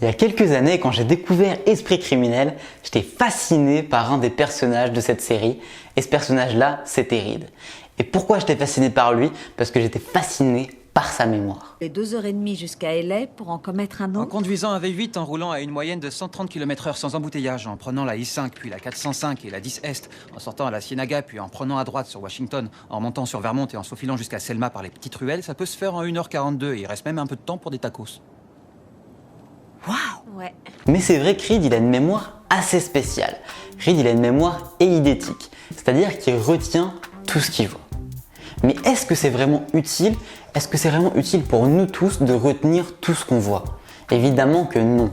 Il y a quelques années, quand j'ai découvert Esprit criminel, j'étais fasciné par un des personnages de cette série, et ce personnage-là, c'était Reed. Et pourquoi j'étais fasciné par lui? Parce que j'étais fasciné par sa mémoire. Et 2h30 jusqu'à LA pour en commettre un En autre. conduisant un V8 en roulant à une moyenne de 130 km/h sans embouteillage, en prenant la I5 puis la 405 et la 10 Est, en sortant à la Ciénaga puis en prenant à droite sur Washington, en montant sur Vermont et en se faufilant jusqu'à Selma par les petites ruelles, ça peut se faire en 1h42 et il reste même un peu de temps pour des tacos. Waouh! Ouais. Mais c'est vrai que Reed, il a une mémoire assez spéciale. Reed, il a une mémoire eidétique, c'est-à-dire qu'il retient tout ce qu'il voit. Mais est-ce que c'est vraiment utile? Est-ce que c'est vraiment utile pour nous tous de retenir tout ce qu'on voit? Évidemment que non.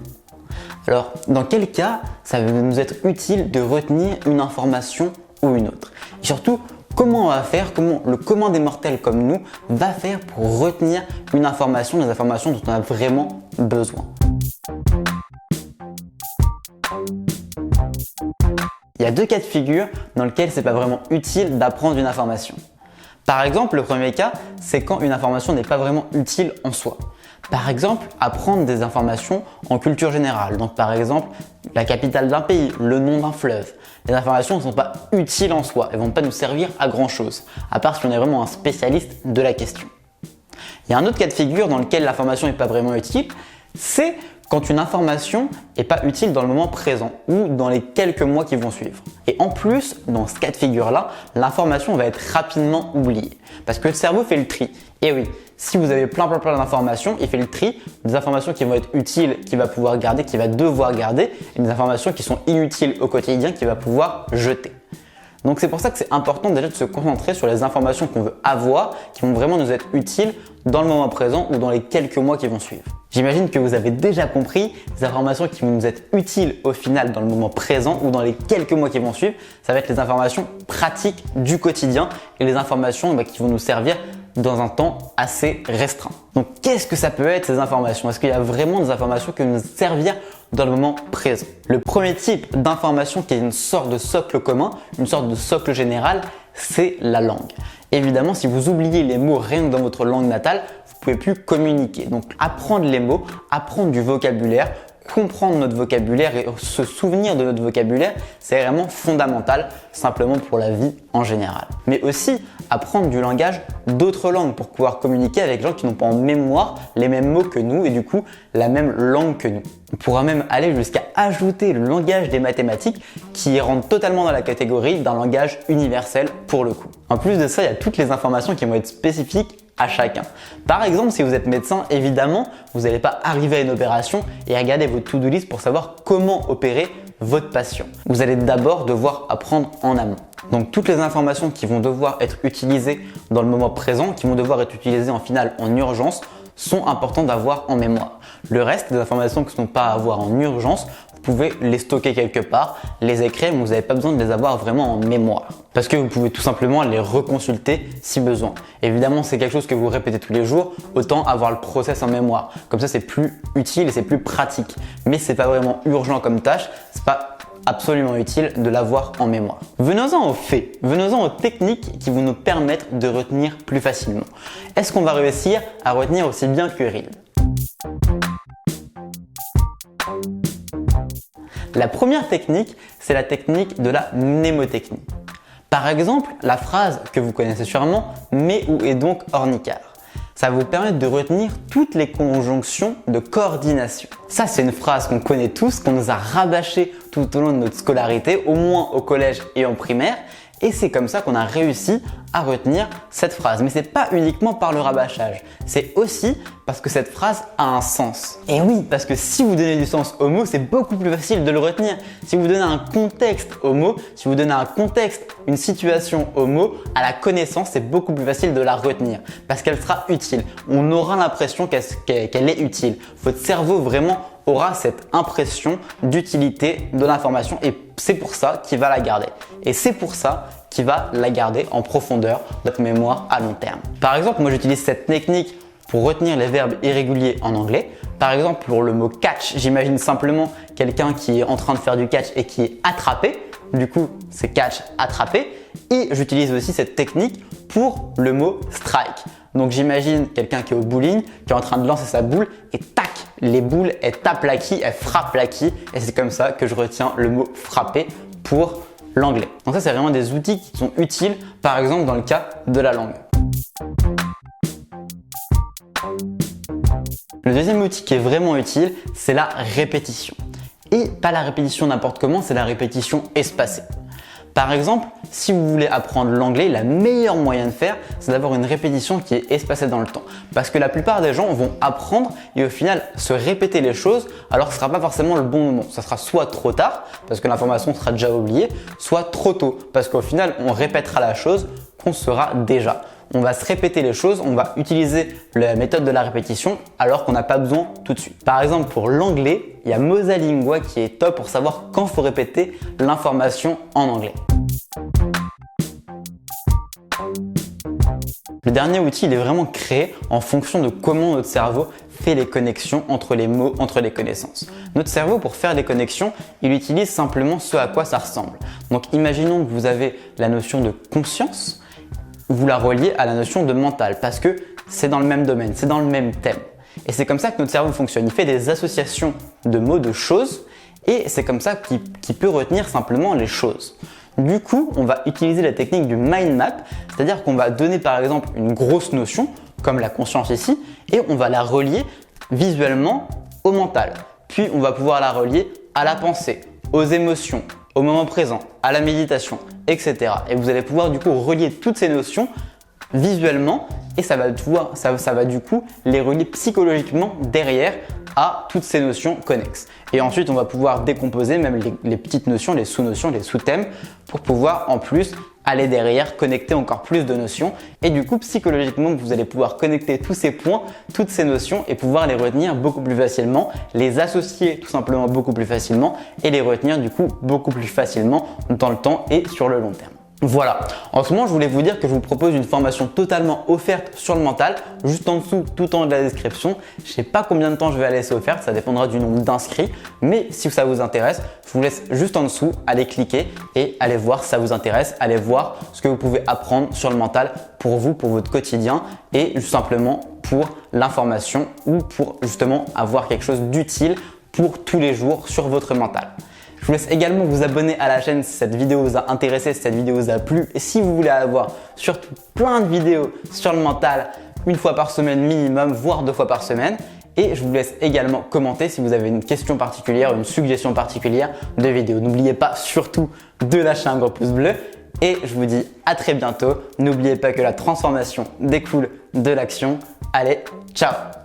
Alors, dans quel cas ça va nous être utile de retenir une information ou une autre? Et surtout, comment on va faire, comment le commun des mortels comme nous va faire pour retenir une information, des informations dont on a vraiment besoin? Il y a deux cas de figure dans lesquels c'est pas vraiment utile d'apprendre une information. Par exemple, le premier cas, c'est quand une information n'est pas vraiment utile en soi. Par exemple, apprendre des informations en culture générale. Donc par exemple, la capitale d'un pays, le nom d'un fleuve. Les informations ne sont pas utiles en soi, elles ne vont pas nous servir à grand chose, à part si on est vraiment un spécialiste de la question. Il y a un autre cas de figure dans lequel l'information n'est pas vraiment utile, c'est quand une information n'est pas utile dans le moment présent ou dans les quelques mois qui vont suivre. Et en plus, dans ce cas de figure-là, l'information va être rapidement oubliée parce que le cerveau fait le tri. Et oui, si vous avez plein d'informations, il fait le tri des informations qui vont être utiles, qu'il va pouvoir garder, qu'il va devoir garder, et des informations qui sont inutiles au quotidien, qu'il va pouvoir jeter. Donc c'est pour ça que c'est important déjà de se concentrer sur les informations qu'on veut avoir, qui vont vraiment nous être utiles dans le moment présent ou dans les quelques mois qui vont suivre. J'imagine que vous avez déjà compris, les informations qui vont nous être utiles au final dans le moment présent ou dans les quelques mois qui vont suivre, ça va être les informations pratiques du quotidien et les informations qui vont nous servir dans un temps assez restreint. Donc qu'est-ce que ça peut être ces informations? Est-ce qu'il y a vraiment des informations qui vont nous servir dans le moment présent? Le premier type d'information qui est une sorte de socle commun, une sorte de socle général, c'est la langue. Évidemment, si vous oubliez les mots rien que dans votre langue natale, vous ne pouvez plus communiquer. Donc apprendre les mots, apprendre du vocabulaire, comprendre notre vocabulaire et se souvenir de notre vocabulaire, c'est vraiment fondamental simplement pour la vie en général. Mais aussi apprendre du langage d'autres langues pour pouvoir communiquer avec des gens qui n'ont pas en mémoire les mêmes mots que nous et du coup la même langue que nous. On pourra même aller jusqu'à ajouter le langage des mathématiques qui rentre totalement dans la catégorie d'un langage universel pour le coup. En plus de ça, il y a toutes les informations qui vont être spécifiques à chacun. Par exemple, si vous êtes médecin, évidemment, vous n'allez pas arriver à une opération et regarder votre to-do list pour savoir comment opérer votre patient. Vous allez d'abord devoir apprendre en amont. Donc toutes les informations qui vont devoir être utilisées dans le moment présent, qui vont devoir être utilisées en finale en urgence, sont importantes d'avoir en mémoire. Le reste des informations qui ne sont pas à avoir en urgence, vous pouvez les stocker quelque part, les écrire, mais vous n'avez pas besoin de les avoir vraiment en mémoire. Parce que vous pouvez tout simplement les reconsulter si besoin. Évidemment, c'est quelque chose que vous répétez tous les jours, autant avoir le process en mémoire. Comme ça, c'est plus utile et c'est plus pratique. Mais c'est pas vraiment urgent comme tâche, c'est pas absolument utile de l'avoir en mémoire. Venons-en aux faits, venons-en aux techniques qui vont nous permettre de retenir plus facilement. Est-ce qu'on va réussir à retenir aussi bien que Reed? La première technique, c'est la technique de la mnémotechnie. Par exemple, la phrase que vous connaissez sûrement « mais où est donc Ornicard ?» Ça va vous permettre de retenir toutes les conjonctions de coordination. Ça, c'est une phrase qu'on connaît tous, qu'on nous a rabâché tout au long de notre scolarité, au moins au collège et en primaire. Et c'est comme ça qu'on a réussi à retenir cette phrase. Mais c'est pas uniquement par le rabâchage, c'est aussi parce que cette phrase a un sens. Et oui, parce que si vous donnez du sens au mot, c'est beaucoup plus facile de le retenir. Si vous donnez un contexte au mot, si vous donnez un contexte, une situation au mot, à la connaissance, c'est beaucoup plus facile de la retenir parce qu'elle sera utile. On aura l'impression qu'elle est utile. Votre cerveau vraiment aura cette impression d'utilité de l'information et c'est pour ça qu'il va la garder. Et c'est pour ça qu'il va la garder en profondeur de notre mémoire à long terme. Par exemple, moi j'utilise cette technique pour retenir les verbes irréguliers en anglais. Par exemple, pour le mot catch, j'imagine simplement quelqu'un qui est en train de faire du catch et qui est attrapé. Du coup, c'est catch, attrapé. Et j'utilise aussi cette technique pour le mot strike. Donc j'imagine quelqu'un qui est au bowling, qui est en train de lancer sa boule et tac, les boules, elles tapent l'acquis, elles frappent l'acquis. Et c'est comme ça que je retiens le mot frapper pour l'anglais. Donc ça, c'est vraiment des outils qui sont utiles, par exemple dans le cas de la langue. Le deuxième outil qui est vraiment utile, c'est la répétition. Et pas la répétition n'importe comment, c'est la répétition espacée. Par exemple, si vous voulez apprendre l'anglais, la meilleure moyen de faire, c'est d'avoir une répétition qui est espacée dans le temps. Parce que la plupart des gens vont apprendre et au final se répéter les choses, alors que ce ne sera pas forcément le bon moment. Ça sera soit trop tard, parce que l'information sera déjà oubliée, soit trop tôt, parce qu'au final, on répétera la chose qu'on saura déjà. On va se répéter les choses, on va utiliser la méthode de la répétition alors qu'on n'a pas besoin tout de suite. Par exemple, pour l'anglais, il y a Mosalingua qui est top pour savoir quand il faut répéter l'information en anglais. Le dernier outil, il est vraiment créé en fonction de comment notre cerveau fait les connexions entre les mots, entre les connaissances. Notre cerveau, pour faire des connexions, il utilise simplement ce à quoi ça ressemble. Donc imaginons que vous avez la notion de conscience, vous la reliez à la notion de mental parce que c'est dans le même domaine, c'est dans le même thème. Et c'est comme ça que notre cerveau fonctionne. Il fait des associations de mots, de choses et c'est comme ça qu'il peut retenir simplement les choses. Du coup, on va utiliser la technique du mind map, c'est-à-dire qu'on va donner par exemple une grosse notion, comme la conscience ici, et on va la relier visuellement au mental. Puis on va pouvoir la relier à la pensée, aux émotions, au moment présent, à la méditation, etc. Et vous allez pouvoir du coup relier toutes ces notions visuellement et ça va du coup les relier psychologiquement derrière à toutes ces notions connexes. Et ensuite, on va pouvoir décomposer même les petites notions, les sous-notions, les sous-thèmes pour pouvoir en plus aller derrière, connecter encore plus de notions. Et du coup, psychologiquement, vous allez pouvoir connecter tous ces points, toutes ces notions et pouvoir les retenir beaucoup plus facilement, les associer tout simplement beaucoup plus facilement et les retenir du coup beaucoup plus facilement dans le temps et sur le long terme. Voilà, en ce moment je voulais vous dire que je vous propose une formation totalement offerte sur le mental, juste en dessous, tout en haut de la description. Je ne sais pas combien de temps je vais la laisser offerte, ça dépendra du nombre d'inscrits, mais si ça vous intéresse, je vous laisse juste en dessous, aller cliquer et aller voir si ça vous intéresse, aller voir ce que vous pouvez apprendre sur le mental pour vous, pour votre quotidien et tout simplement pour l'information ou pour justement avoir quelque chose d'utile pour tous les jours sur votre mental. Je vous laisse également vous abonner à la chaîne si cette vidéo vous a intéressé, si cette vidéo vous a plu et si vous voulez avoir surtout plein de vidéos sur le mental une fois par semaine minimum, voire 2 fois par semaine. Et je vous laisse également commenter si vous avez une question particulière, une suggestion particulière de vidéo. N'oubliez pas surtout de lâcher un gros pouce bleu et je vous dis à très bientôt. N'oubliez pas que la transformation découle de l'action. Allez, ciao!